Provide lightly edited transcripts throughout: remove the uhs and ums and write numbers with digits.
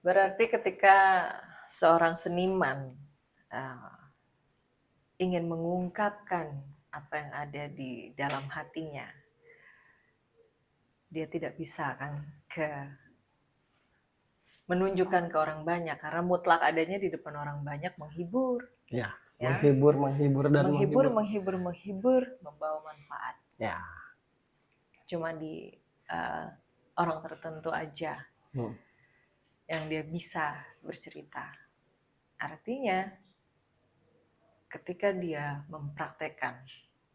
Berarti ketika seorang seniman uh, ingin mengungkapkan apa yang ada di dalam hatinya, dia tidak bisa kan menunjukkan ke orang banyak karena mutlak adanya di depan orang banyak menghibur, Ya, ya, menghibur dan menghibur, membawa manfaat. Ya. Cuma di orang tertentu aja yang dia bisa bercerita. Artinya ketika dia mempraktekkan,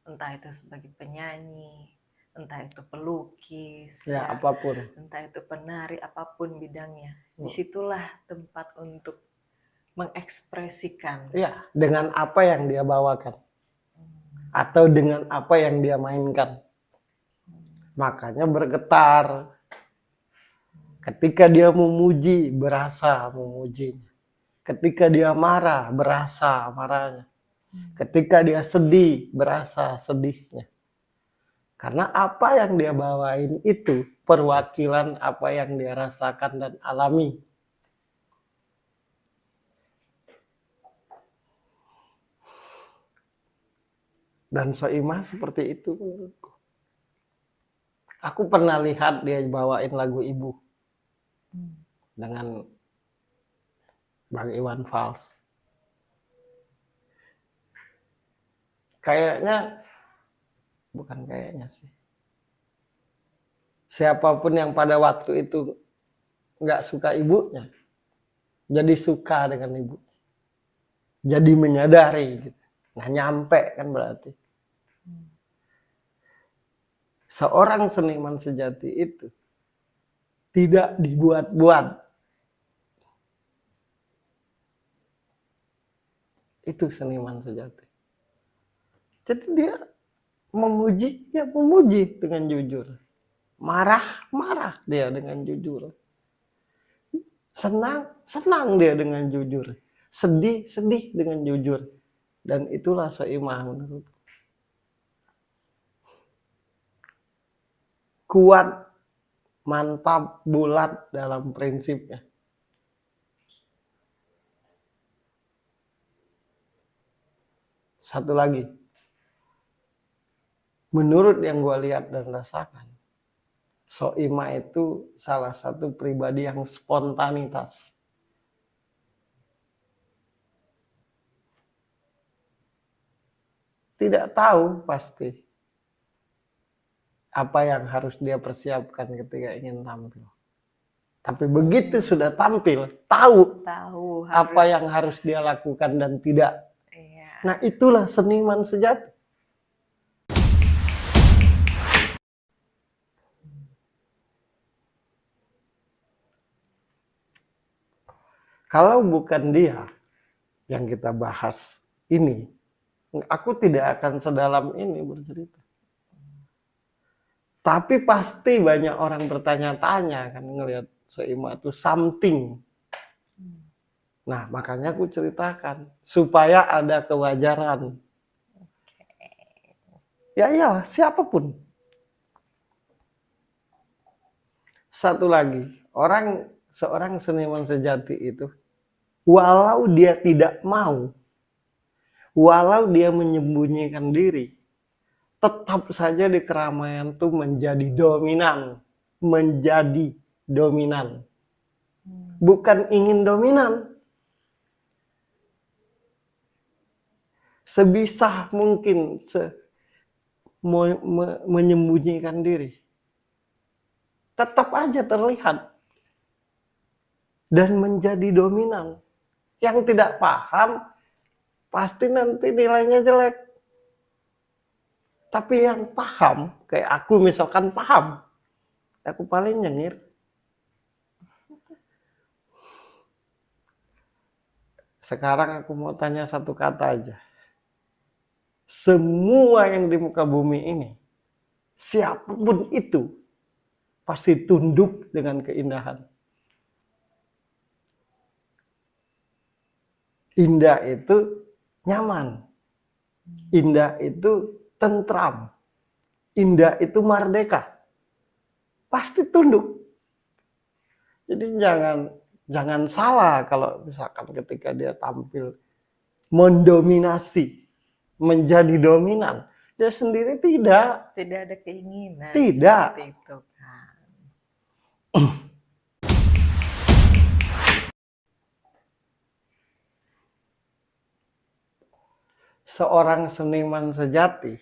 entah itu sebagai penyanyi, entah itu pelukis, ya, apapun, entah itu penari, apapun bidangnya, disitulah tempat untuk mengekspresikan. Ya, dengan apa yang dia bawakan, atau dengan apa yang dia mainkan. Makanya bergetar. Ketika dia memuji, berasa memujinya. Ketika dia marah, berasa marahnya. Ketika dia sedih, berasa sedihnya. Karena apa yang dia bawain itu perwakilan apa yang dia rasakan dan alami. Dan Soimah seperti itu menurutku. Aku pernah lihat dia bawain lagu Ibu dengan Bang Iwan Fals. Kayaknya, bukan kayaknya sih. Siapapun yang pada waktu itu nggak suka ibunya, jadi suka dengan ibu. Jadi menyadari gitu. Nah, nyampe kan berarti. Seorang seniman sejati itu tidak dibuat-buat. Itu seniman sejati. Jadi dia memuji, ya memuji dengan jujur. Marah dia dengan jujur. Senang dia dengan jujur. Sedih dengan jujur. Dan itulah Soimah menurutku. Kuat, mantap, bulat dalam prinsipnya. Satu lagi. Menurut yang gue lihat dan rasakan, Soimah itu salah satu pribadi yang spontanitas. Tidak tahu pasti apa yang harus dia persiapkan ketika ingin tampil. Tapi begitu sudah tampil, tahu apa yang harus dia lakukan dan tidak. Nah, itulah seniman sejati. Kalau bukan dia yang kita bahas ini, aku tidak akan sedalam ini bercerita. Tapi pasti banyak orang bertanya-tanya kan ngelihat Soimah itu something. Nah, makanya aku ceritakan supaya ada kewajaran. Ya iyalah, siapapun. Satu lagi, seorang seniman sejati itu, walau dia tidak mau, walau dia menyembunyikan diri, tetap saja di keramaian itu menjadi dominan. Bukan ingin dominan. Sebisa mungkin menyembunyikan diri. Tetap aja terlihat. Dan menjadi dominan. Yang tidak paham, pasti nanti nilainya jelek. Tapi yang paham, kayak aku misalkan paham, aku paling nyengir. Sekarang aku mau tanya satu kata aja. Semua yang di muka bumi ini, siapapun itu, pasti tunduk dengan keindahan. Indah itu nyaman. Indah itu tentram. Indah itu merdeka. Pasti tunduk. Jadi Jangan salah kalau misalkan ketika dia tampil mendominasi, menjadi dominan. Dia sendiri tidak. Tidak ada keinginan Tidak. seperti itu kan. Seorang seniman sejati,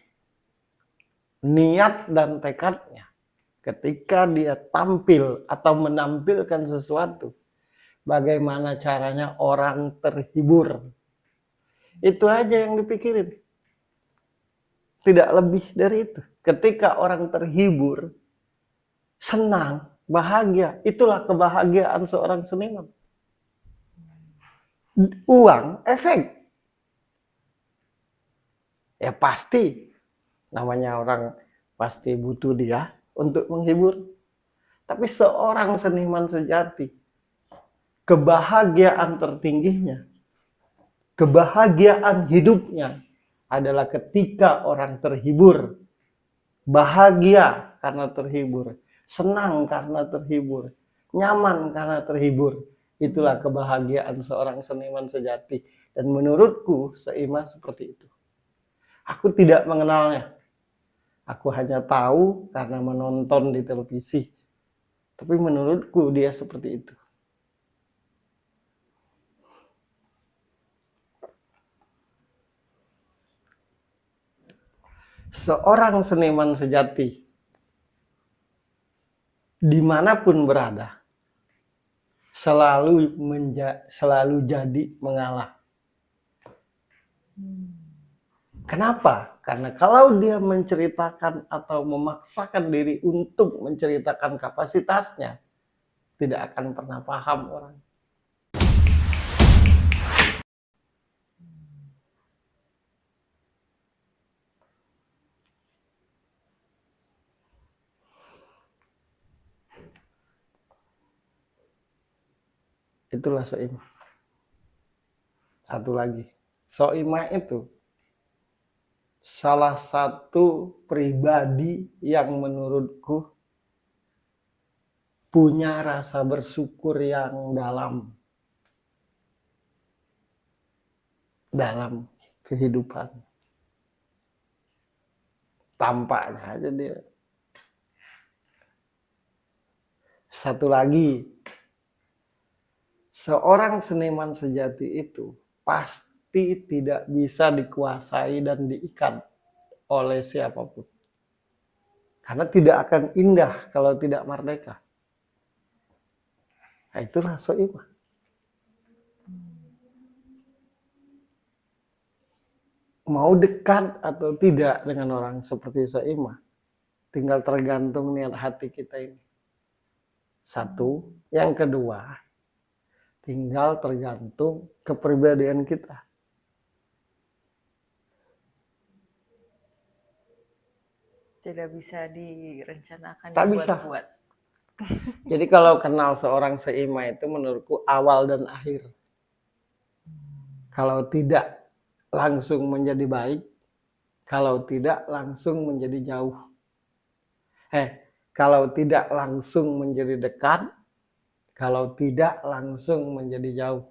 niat dan tekadnya ketika dia tampil atau menampilkan sesuatu, bagaimana caranya orang terhibur. Itu aja yang dipikirin. Tidak lebih dari itu. Ketika orang terhibur, senang, bahagia, itulah kebahagiaan seorang seniman. Uang, efek. Ya pasti, namanya orang pasti butuh dia untuk menghibur. Tapi seorang seniman sejati, kebahagiaan tertingginya, kebahagiaan hidupnya adalah ketika orang terhibur. Bahagia karena terhibur, senang karena terhibur, nyaman karena terhibur. Itulah kebahagiaan seorang seniman sejati. Dan menurutku Soimah seperti itu. Aku tidak mengenalnya. Aku hanya tahu karena menonton di televisi. Tapi menurutku dia seperti itu. Seorang seniman sejati, dimanapun berada, selalu jadi mengalah. Kenapa? Karena kalau dia menceritakan atau memaksakan diri untuk menceritakan kapasitasnya, tidak akan pernah paham orang. Itulah Soimah. Satu lagi, Soimah itu salah satu pribadi yang menurutku punya rasa bersyukur yang dalam kehidupan. Tampaknya aja dia. Satu lagi, seorang seniman sejati itu pasti tidak bisa dikuasai dan diikat oleh siapapun. Karena tidak akan indah kalau tidak merdeka. Nah, itulah Soimah. Mau dekat atau tidak dengan orang seperti Soimah, tinggal tergantung niat hati kita ini. Satu. Yang kedua, tinggal tergantung kepribadian kita. Tidak bisa direncanakan, Tak bisa. dibuat-buat. Jadi kalau kenal seorang Soimah itu menurutku awal dan akhir. Kalau tidak langsung menjadi baik, kalau tidak langsung menjadi jauh. Kalau tidak langsung menjadi dekat, kalau tidak langsung menjadi jauh.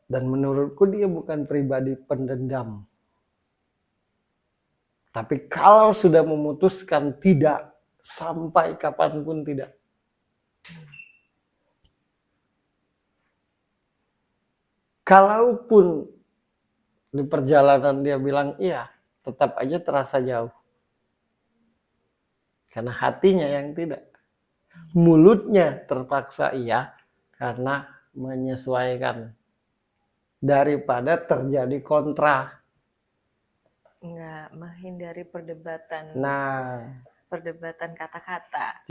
Dan menurutku dia bukan pribadi pendendam. Tapi kalau sudah memutuskan tidak, sampai kapanpun tidak. Kalaupun di perjalanan dia bilang iya, tetap aja terasa jauh. Karena hatinya yang tidak. Mulutnya terpaksa iya, karena menyesuaikan. Daripada terjadi kontra. Enggak menghindari perdebatan. Nah, Perdebatan kata-kata.